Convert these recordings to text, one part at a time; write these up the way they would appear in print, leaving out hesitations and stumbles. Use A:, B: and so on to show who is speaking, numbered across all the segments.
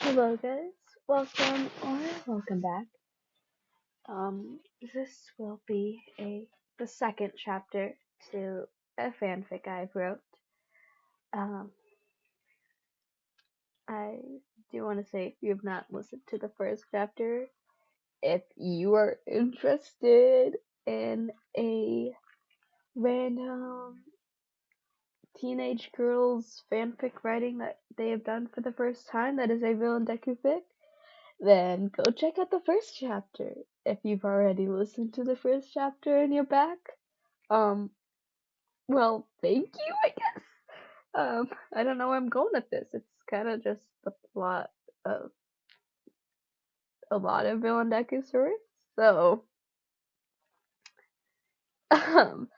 A: Hello guys, welcome back. This will be the second chapter to a fanfic I wrote. Um, I do want to say if you have not listened to the first chapter, if you are interested in a random teenage girl's fanfic writing that they have done for the first time, that is a villain deku fic, then go check out the first chapter. If you've already listened to the first chapter and you're back, um, well, thank you, I guess. I don't know where I'm going with this. It's kind of just the plot of a lot of villain deku stories. So, um,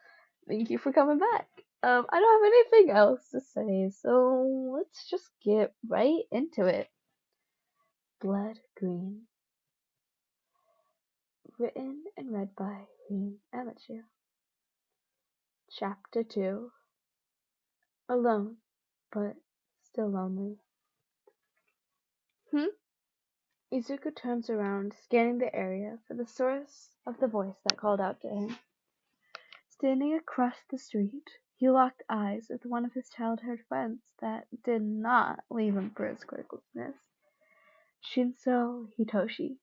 A: thank you for coming back. I don't have anything else to say, so let's just get right into it. Blood Green. Written and read by MHA. Chapter 2. Alone, but still lonely. Izuku turns around, scanning the area for the source of the voice that called out to him. Standing across the street, he locked eyes with one of his childhood friends that did not leave him for his quirklessness, Shinso Hitoshi.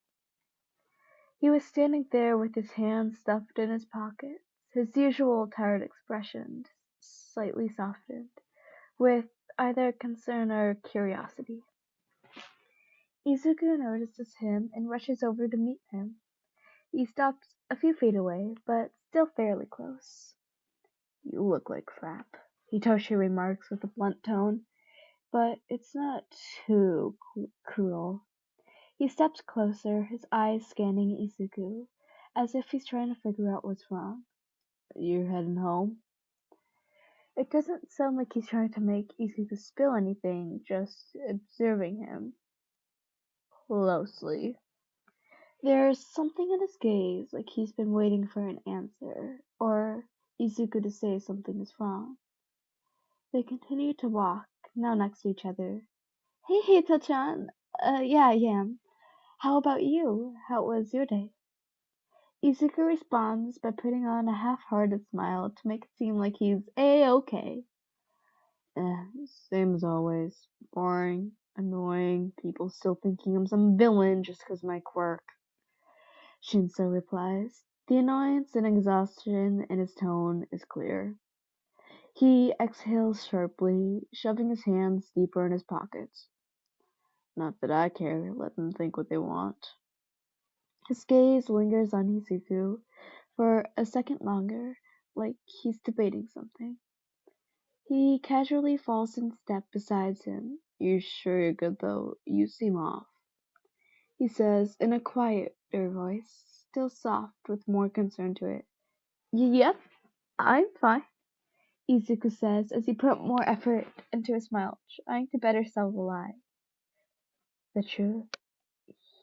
A: He was standing there with his hands stuffed in his pockets, his usual tired expression slightly softened, with either concern or curiosity. Izuku notices him and rushes over to meet him. He stops a few feet away, but still fairly close. "You look like crap," Hitoshi remarks with a blunt tone, but it's not too cruel. He steps closer, his eyes scanning Izuku, as if he's trying to figure out what's wrong. "You're heading home?" It doesn't sound like he's trying to make Izuku spill anything, just observing him closely. There's something in his gaze, like he's been waiting for an answer, or Izuku to say something is wrong. They continue to walk, now next to each other. "Hey, Hito-chan. Yeah, I am. How about you? How was your day?" Izuku responds by putting on a half-hearted smile to make it seem like he's A-okay. Same as always. Boring, annoying, people still thinking I'm some villain just 'cause of my quirk," Shinso replies. The annoyance and exhaustion in his tone is clear. He exhales sharply, shoving his hands deeper in his pockets. "Not that I care, let them think what they want." His gaze lingers on Izuku for a second longer, like he's debating something. He casually falls in step beside him. "You sure you're good though? You seem off," he says in a quieter voice, still soft with more concern to it. "Yep, I'm fine," Izuku says as he put more effort into his smile, trying to better sell the lie. The truth.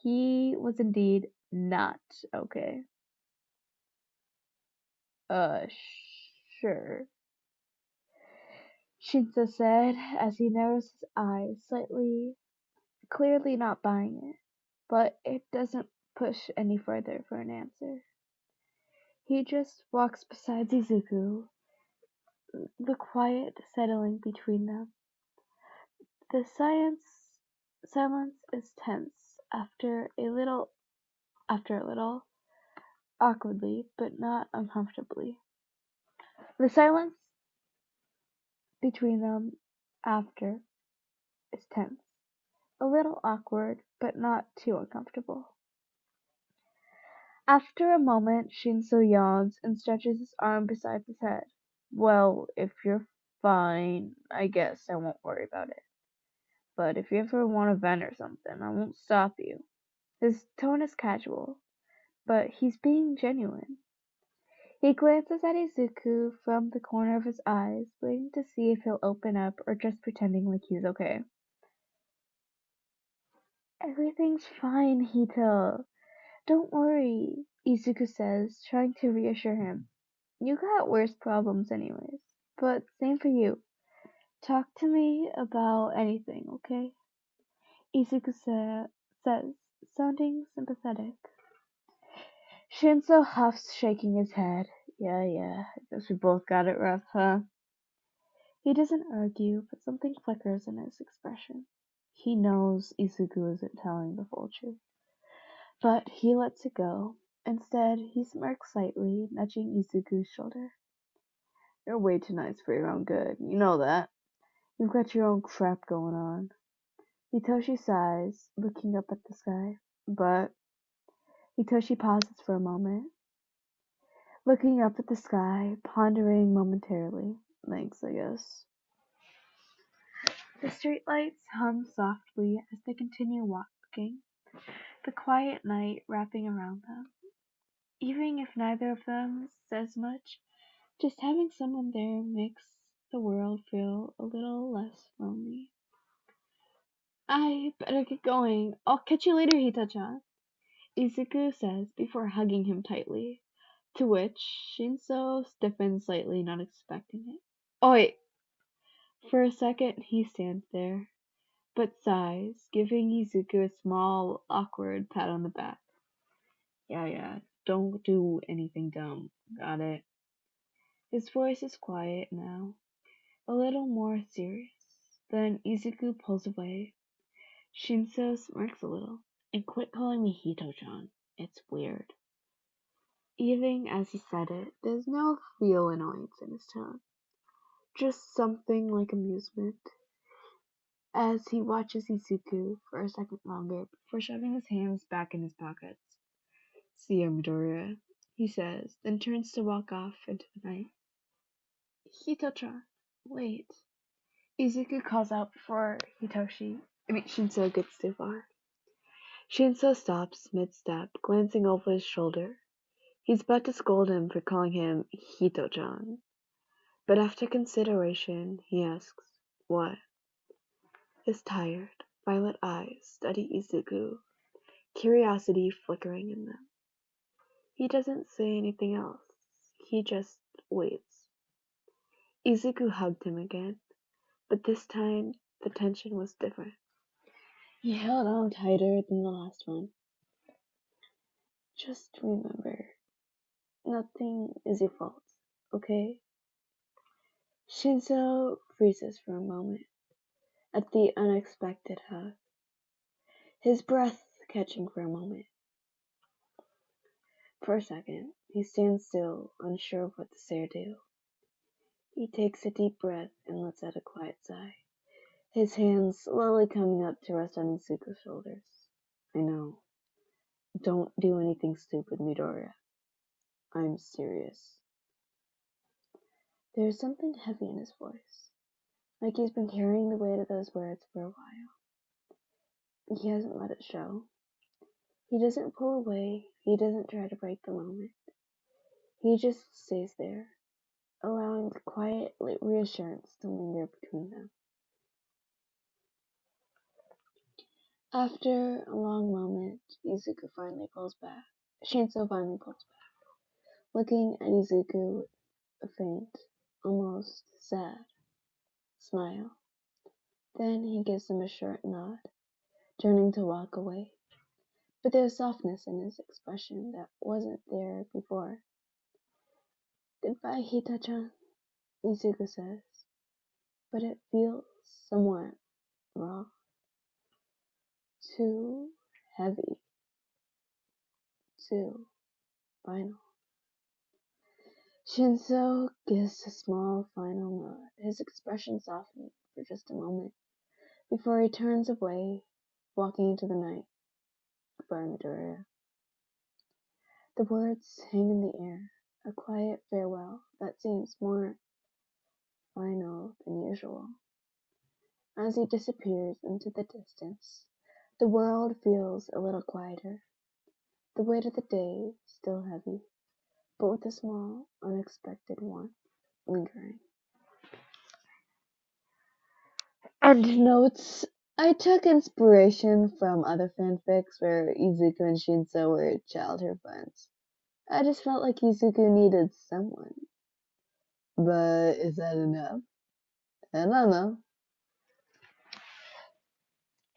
A: He was indeed not okay. Uh, sure," Shinzo said as he narrows his eyes slightly, clearly not buying it, but it doesn't push any further for an answer. He just walks beside Izuku, the quiet settling between them. The silence is tense after a little, awkwardly, but not uncomfortably. The silence between them after is tense, a little awkward, but not too uncomfortable. After a moment, Shinso yawns and stretches his arm beside his head. "Well, if you're fine, I guess I won't worry about it. But if you ever want to vent or something, I won't stop you." His tone is casual, but he's being genuine. He glances at Izuku from the corner of his eyes, waiting to see if he'll open up or just pretending like he's okay. "Everything's fine, Hito. Don't worry," Izuku says, trying to reassure him. "You got worse problems anyways. But same for you. Talk to me about anything, okay?" Izuku says, sounding sympathetic. Shinso huffs, shaking his head. Yeah, I guess we both got it rough, huh? He doesn't argue, but something flickers in his expression. He knows Izuku isn't telling the full truth. But he lets it go. Instead, he smirks slightly, nudging Izuku's shoulder. You're way too nice for your own good. You know that. You've got your own crap going on. Hitoshi sighs, looking up at the sky. But Hitoshi pauses for a moment, looking up at the sky, pondering momentarily. Thanks, I guess. The streetlights hum softly as they continue walking, the quiet night wrapping around them. Even if neither of them says much, just having someone there makes the world feel a little less lonely. I better get going. I'll catch you later, Hita-chan, Izuku says before hugging him tightly, to which Shinso stiffens slightly, not expecting it. Oi! For a second he stands there, but sighs, giving Izuku a small, awkward pat on the back. Yeah, don't do anything dumb. Got it? His voice is quiet now, a little more serious. Then Izuku pulls away. Shinso smirks a little. And quit calling me Hito-chan. It's weird. Even as he said it, there's no real annoyance in his tone. Just something like amusement. As he watches Izuku for a second longer before shoving his hands back in his pockets. See ya, Midoriya, he says, then turns to walk off into the night. Hito-chan, wait. Izuku calls out before Shinso gets too far. Shinso stops mid-step, glancing over his shoulder. He's about to scold him for calling him Hito-chan. But after consideration, he asks, what? His tired, violet eyes study Izuku, curiosity flickering in them. He doesn't say anything else. He just waits. Izuku hugged him again, but this time the tension was different. He held on tighter than the last one. Just remember, nothing is your fault, okay? Shinso freezes for a moment at the unexpected hug, his breath catching for a moment. For a second, he stands still, unsure of what to say or do. He takes a deep breath and lets out a quiet sigh, his hands slowly coming up to rest on Izuku's shoulders. I know. Don't do anything stupid, Midoriya. I'm serious. There's something heavy in his voice, like he's been carrying the weight of those words for a while. He hasn't let it show. He doesn't pull away, he doesn't try to break the moment. He just stays there, allowing the quiet reassurance to linger between them. After a long moment, Shinso finally pulls back, looking at Izuku with a faint, almost sad smile. Then he gives him a short nod, turning to walk away. But there's softness in his expression that wasn't there before. Goodbye, Hita-chan, Izuku says, but it feels somewhat raw, too heavy, too final. Shinso gives a small final nod, his expression softening for just a moment, before he turns away, walking into the night. Goodbye, Midoriya. The words hang in the air, a quiet farewell that seems more final than usual. As he disappears into the distance, the world feels a little quieter. The weight of the day still heavy, but with a small, unexpected warmth lingering. End notes. I took inspiration from other fanfics where Izuku and Shinso were childhood friends. I just felt like Izuku needed someone. But is that enough? I don't know.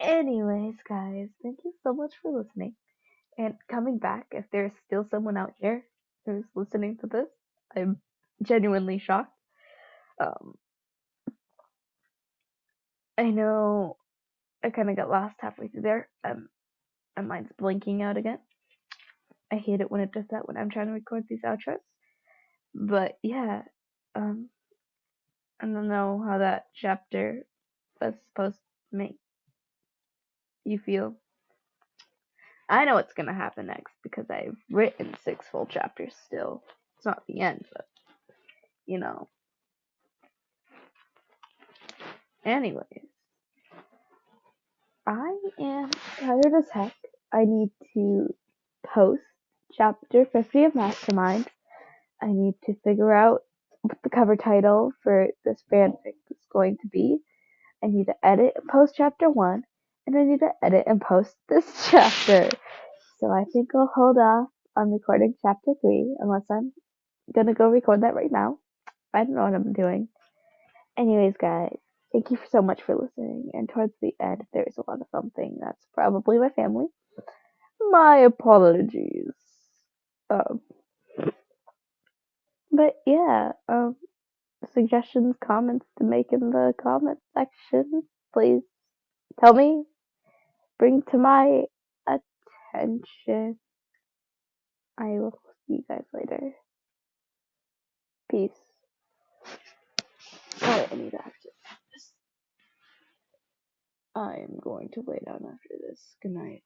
A: Anyways, guys, thank you so much for listening and coming back. If there's still someone out here who's listening to this, I'm genuinely shocked. Um, I know I kind of got lost halfway through there. My mind's blinking out again. I hate it when it does that when I'm trying to record these outros. But yeah, um, I don't know how that chapter was supposed to make you feel. I know what's gonna happen next because I've written 6 full chapters still. It's not the end, but you know. Anyways, I am tired as heck. I need to post chapter 50 of Mastermind. I need to figure out what the cover title for this fanfic is going to be. I need to edit and post chapter 1, and I need to edit and post this chapter. So I think I'll hold off on recording chapter 3 unless I'm gonna go record that right now. I don't know what I'm doing. Anyways, guys, thank you so much for listening. And towards the end, there's a lot of something that's probably my family. My apologies. Um, but yeah, suggestions, comments to make in the comment section. Please tell me. Bring to my attention. I will see you guys later. Peace. Oh, wait, I need to actually. I am going to lay down after this. Good night.